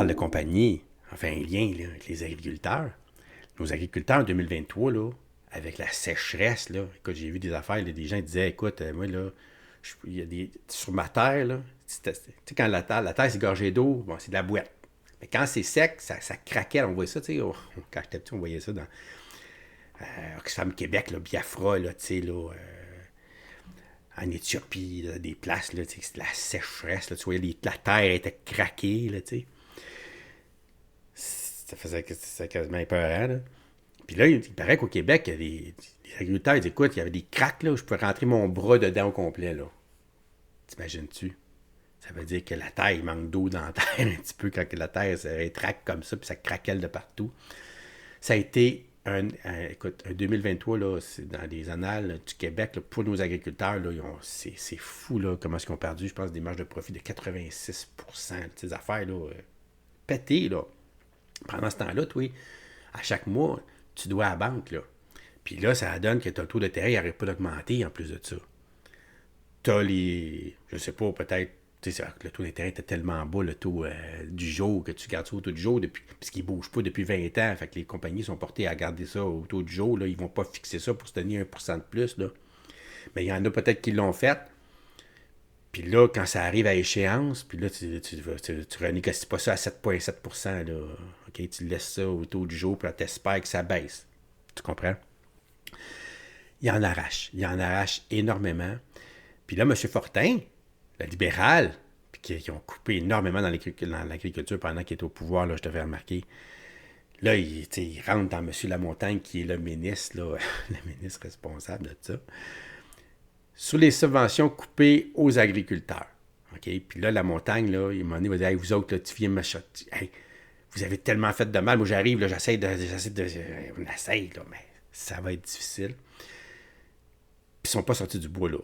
parle de compagnie, enfin un lien là, avec les agriculteurs. Nos agriculteurs en 2023, là, avec la sécheresse, là, écoute, j'ai vu des affaires, là, des gens disaient, écoute, moi, là, il y a sur ma terre, là, tu sais, quand la terre c'est gorgée d'eau, bon, c'est de la boîte. Mais quand c'est sec, ça craquait, on voit ça, tu sais, quand j'étais petit, on voyait ça dans Oxfam Québec, là, Biafra, là, tu sais, là, en Éthiopie, là, des places, là, c'est de la sécheresse, là, tu voyais, la terre était craquée, là, tu sais. C'était quasiment épeurant, là. Puis là, il paraît qu'au Québec, il y a les agriculteurs, ils disent, écoute, il y avait des craques, là, où je peux rentrer mon bras dedans au complet, là. T'imagines-tu? Ça veut dire que la terre, il manque d'eau dans la terre un petit peu quand la terre se rétracte comme ça, puis ça craquelle de partout. Ça a été écoute, un 2023, là, c'est dans les annales là, du Québec, là, pour nos agriculteurs, là, c'est fou là, comment est-ce qu'ils ont perdu, je pense, des marges de profit de 86%. Ces affaires là, pétées. Là. Pendant ce temps-là, toi, à chaque mois, tu dois à la banque. Là. Puis là, ça donne que ton taux d'intérêt n'arrête pas d'augmenter en plus de ça. Tu as les. Je sais pas, peut-être. Tu sais, le taux d'intérêt était tellement bas, le taux du jour, que tu gardes ça au taux du jour, puisqu'il ne bouge pas depuis 20 ans. Fait que les compagnies sont portées à garder ça au taux du jour. Là. Ils ne vont pas fixer ça pour se donner 1% de plus. Là. Mais il y en a peut-être qui l'ont fait. Puis là, quand ça arrive à échéance, puis là, tu renégocies pas ça à 7,7%. Là. OK, tu laisses ça au taux du jour, puis là, tu espères que ça baisse. Tu comprends? Il en arrache. Il en arrache énormément. Puis là, M. Fortin, le libéral, puis qui ont coupé énormément dans l'agriculture pendant qu'il était au pouvoir, là, je te fais remarquer. Là, il rentre dans M. Lamontagne, qui est le ministre, là, le ministre responsable de ça, sur les subventions coupées aux agriculteurs. OK? Puis là, Lamontagne, là, il m'a dit, hey, vous autres, là, tu viens me choquer. Hey, vous avez tellement fait de mal. Moi, j'arrive, là, j'essaie de on essaye, là, mais ça va être difficile. Puis ils sont pas sortis du bois, là.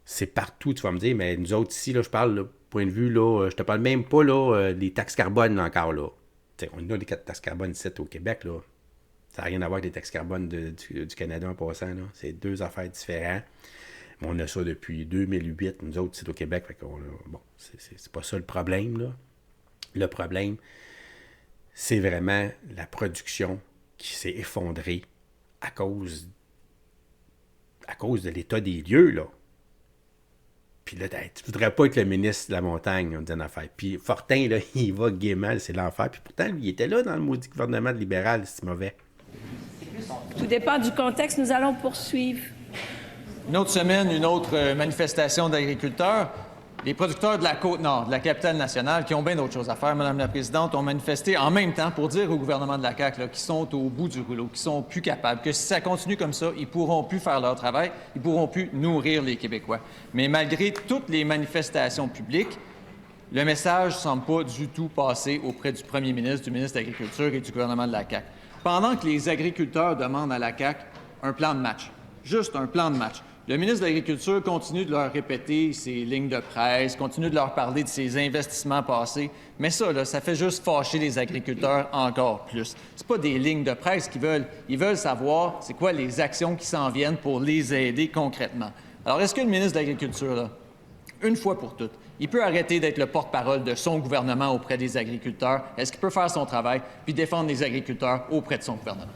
C'est partout, tu vas me dire, mais nous autres ici, là, je parle, là, point de vue, là, je te parle même pas, là, des taxes carbone, là, encore, là. T'sais, on a des taxes carbone ici, au Québec, là. Ça n'a rien à voir avec les taxes carbone du Canada en passant, là. C'est deux affaires différentes. Mais on a ça depuis 2008, nous autres, ici, au Québec. Fait qu'on, bon, c'est pas ça le problème, là. Le problème, c'est vraiment la production qui s'est effondrée à cause de l'état des lieux, là. Puis là, tu voudrais pas être le ministre de la montagne, on dit une affaire. Puis Fortin, là, il va gaiement, c'est l'enfer. Puis pourtant, lui, il était là dans le maudit gouvernement libéral, c'est mauvais. Tout dépend du contexte. Nous allons poursuivre. Une autre semaine, une autre manifestation d'agriculteurs. Les producteurs de la Côte-Nord, de la capitale nationale, qui ont bien d'autres choses à faire, Madame la Présidente, ont manifesté en même temps pour dire au gouvernement de la CAQ qu'ils sont au bout du rouleau, qu'ils sont plus capables, que si ça continue comme ça, ils pourront plus faire leur travail, ils pourront plus nourrir les Québécois. Mais malgré toutes les manifestations publiques, le message ne semble pas du tout passer auprès du premier ministre, du ministre de l'Agriculture et du gouvernement de la CAQ. Pendant que les agriculteurs demandent à la CAQ un plan de match, juste un plan de match, le ministre de l'Agriculture continue de leur répéter ses lignes de presse, continue de leur parler de ses investissements passés. Mais ça, là, ça fait juste fâcher les agriculteurs encore plus. C'est pas des lignes de presse qu'ils veulent. Ils veulent savoir c'est quoi les actions qui s'en viennent pour les aider concrètement. Alors, est-ce que le ministre de l'Agriculture, là, une fois pour toutes, il peut arrêter d'être le porte-parole de son gouvernement auprès des agriculteurs? Est-ce qu'il peut faire son travail puis défendre les agriculteurs auprès de son gouvernement?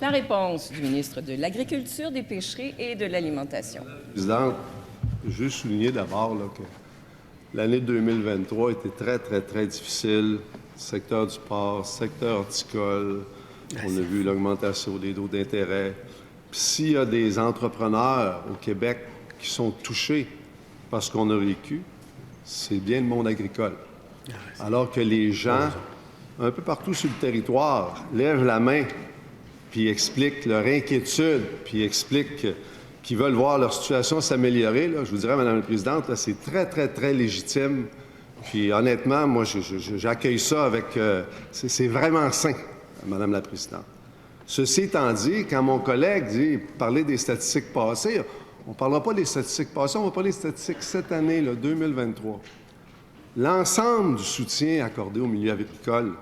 La réponse du ministre de l'Agriculture, des Pêcheries et de l'Alimentation. Présidente, je veux souligner d'abord là, que l'année 2023 était très, très, très difficile. Secteur du porc, secteur horticole, on a vu l'augmentation des taux d'intérêt. Puis s'il y a des entrepreneurs au Québec qui sont touchés par ce qu'on a vécu, c'est bien le monde agricole. Alors que les gens, un peu partout sur le territoire, lèvent la main puis expliquent leur inquiétude, puis expliquent qu'ils veulent voir leur situation s'améliorer, là, je vous dirais, Mme la Présidente, là, c'est très, très, très légitime. Puis honnêtement, moi, j'accueille ça avec... c'est vraiment sain, Mme la Présidente. Ceci étant dit, quand mon collègue dit parler des statistiques passées, on ne parlera pas des statistiques passées, on va parler des statistiques cette année, là, 2023. L'ensemble du soutien accordé au milieu agricole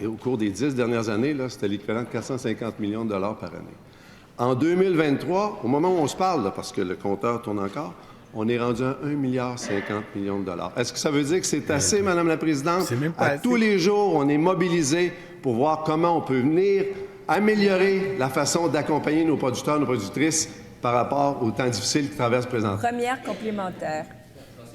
et au cours des 10 dernières années, là, c'était l'équivalent de 450 millions de dollars par année. En 2023, au moment où on se parle, là, parce que le compteur tourne encore, On est rendu à 1,50 milliard de dollars. Est-ce que ça veut dire que c'est assez, Madame la Présidente? C'est même pas assez. Tous les jours, on est mobilisé pour voir comment on peut venir améliorer la façon d'accompagner nos producteurs, nos productrices par rapport aux temps difficiles qu'ils traversent présentement. Première complémentaire.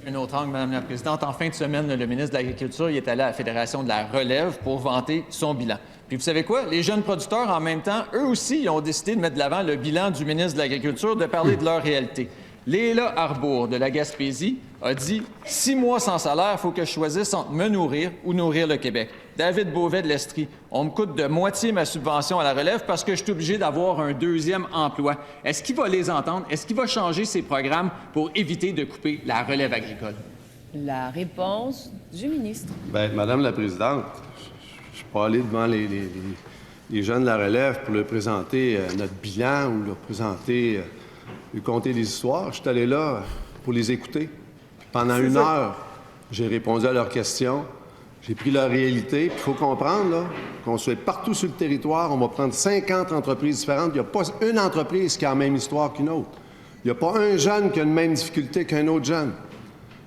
Un autre angle, Madame la Présidente. En fin de semaine, le ministre de l'Agriculture il est allé à la Fédération de la relève pour vanter son bilan. Puis vous savez quoi? Les jeunes producteurs, en même temps, eux aussi, ils ont décidé de mettre de l'avant le bilan du ministre de l'Agriculture, de parler de leur réalité. Léla Arbour, de la Gaspésie, a dit « 6 mois sans salaire, il faut que je choisisse entre me nourrir ou nourrir le Québec. » David Beauvais de l'Estrie, « On me coûte de moitié ma subvention à la relève parce que je suis obligé d'avoir un deuxième emploi. » Est-ce qu'il va les entendre? Est-ce qu'il va changer ses programmes pour éviter de couper la relève agricole? La réponse du ministre. Bien, Madame la Présidente, je ne suis pas allé devant les jeunes de la relève pour leur présenter notre bilan ou leur présenter, lui conter des histoires. Je suis allé là pour les écouter. Puis pendant une heure, j'ai répondu à leurs questions. J'ai pris leur réalité. Puis il faut comprendre là, qu'on soit partout sur le territoire. On va prendre 50 entreprises différentes. Il n'y a pas une entreprise qui a la même histoire qu'une autre. Il n'y a pas un jeune qui a une même difficulté qu'un autre jeune.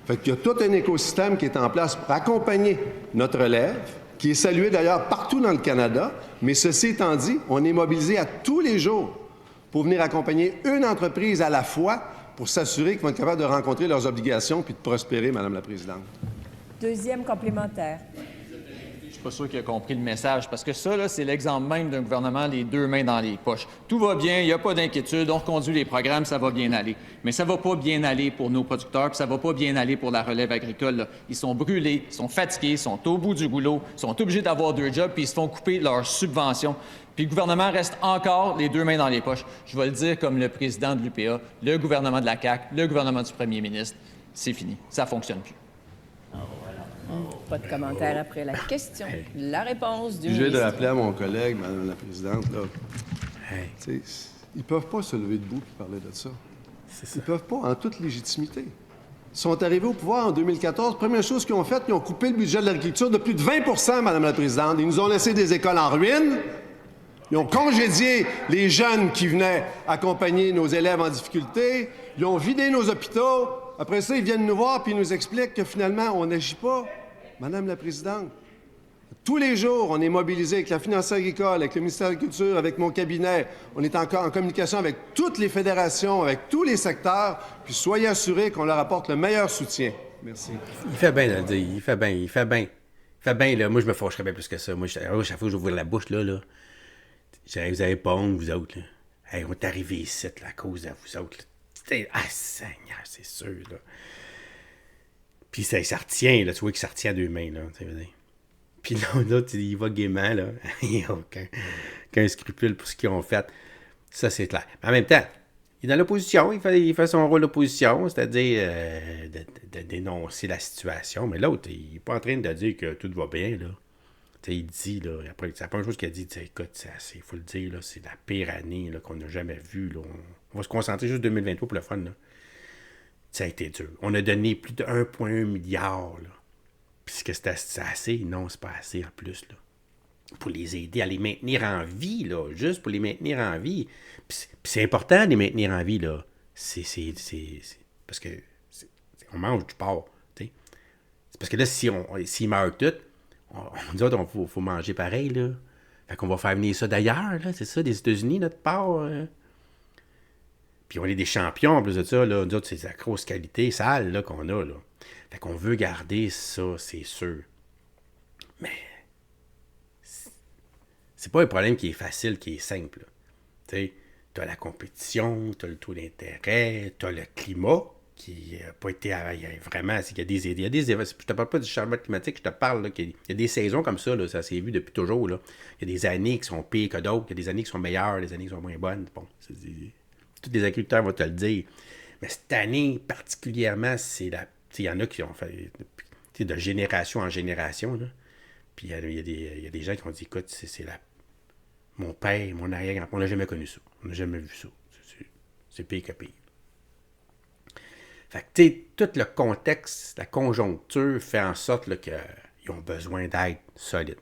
Fait qu'il y a tout un écosystème qui est en place pour accompagner notre relève, qui est salué d'ailleurs partout dans le Canada. Mais ceci étant dit, on est mobilisé à tous les jours pour venir accompagner une entreprise à la fois pour s'assurer qu'ils vont être capables de rencontrer leurs obligations puis de prospérer, Madame la Présidente. Deuxième complémentaire. Je suis pas sûr qu'il a compris le message, parce que ça, là, c'est l'exemple même d'un gouvernement les deux mains dans les poches. Tout va bien, il n'y a pas d'inquiétude, on reconduit les programmes, ça va bien aller. Mais ça va pas bien aller pour nos producteurs, puis ça va pas bien aller pour la relève agricole, là. Ils sont brûlés, ils sont fatigués, ils sont au bout du goulot, ils sont obligés d'avoir 2 jobs, puis ils se font couper leurs subventions. Puis le gouvernement reste encore les deux mains dans les poches. Je vais le dire comme le président de l'UPA, le gouvernement de la CAQ, le gouvernement du premier ministre, c'est fini, ça fonctionne plus. Pas de commentaire après la question. La réponse du Puis je vais de ministre. rappeler à mon collègue, Madame la Présidente, là, Hey, tu sais, ils peuvent pas se lever debout et parler de ça. c'est ça. Ils peuvent pas, en toute légitimité. Ils sont arrivés au pouvoir en 2014. Première chose qu'ils ont faite, ils ont coupé le budget de l'agriculture de plus de 20 Madame la Présidente. Ils nous ont laissé des écoles en ruine. Ils ont congédié les jeunes qui venaient accompagner nos élèves en difficulté. Ils ont vidé nos hôpitaux. Après ça, ils viennent nous voir puis ils nous expliquent que finalement, on n'agit pas. Madame la Présidente, tous les jours, on est mobilisé avec la finance agricole, avec le ministère de l'Agriculture, avec mon cabinet. On est encore en communication avec toutes les fédérations, avec tous les secteurs. Puis soyez assurés qu'on leur apporte le meilleur soutien. Merci. Il fait bien de le dire. Il fait bien, là. Moi, je me fâcherais bien plus que ça. Moi, chaque fois que j'ouvre la bouche, là, vous avez pas honte, vous autres, là. Hey, on est arrivés ici, là, à cause de vous autres, là. Ah, Seigneur, c'est sûr, là. Puis ça retient, là. Tu vois que ça retient à 2 mains, là. Tu sais, puis là, il va gaiement, là. Il n'y a aucun scrupule pour ce qu'ils ont fait. Ça, c'est clair. Mais en même temps, il est dans l'opposition. Il fait son rôle d'opposition, c'est-à-dire de dénoncer la situation. Mais l'autre, il n'est pas en train de dire que tout va bien, là. T'sais, il dit, là, après, c'est la première chose qu'il a dit, écoute, il faut le dire, là, c'est la pire année là, qu'on n'a jamais vue. Là. On va se concentrer juste 2023 pour le fun. Là. Ça a été dur. On a donné plus de 1,1 milliard. Là. Puis est-ce que c'est assez? Non, c'est pas assez en plus. Là. Pour les aider à les maintenir en vie, là, juste pour les maintenir en vie. Puis c'est important de les maintenir en vie. Là. C'est parce que on mange du porc. T'sais. C'est parce que là, s'ils meurent tous, on dit qu'il faut manger pareil, là. Fait qu'on va faire venir ça d'ailleurs, là. C'est ça, des États-Unis, notre porc. Puis on est des champions, en plus de ça, là. Nous autres, c'est la grosse qualité sale, là, qu'on a, là. Fait qu'on veut garder ça, c'est sûr. Mais c'est pas un problème qui est facile, qui est simple, là. Tu sais, t'as la compétition, t'as le taux d'intérêt, t'as le climat, qui n'a pas été vraiment. Il y a des je ne te parle pas du changement climatique, je te parle là, qu'il y a des saisons comme ça, là, ça s'est vu depuis toujours. Là. Il y a des années qui sont pires que d'autres, il y a des années qui sont meilleures, des années qui sont moins bonnes. Bon, tous les agriculteurs vont te le dire. Mais cette année, particulièrement, il y en a qui ont fait de génération en génération. Là. Puis il y a des gens qui ont dit écoute, mon père, mon arrière-grand-père, on n'a jamais connu ça. On n'a jamais vu ça. C'est pire que pire. Fait que, tu sais, tout le contexte, la conjoncture fait en sorte là, qu'ils ont besoin d'aide solide.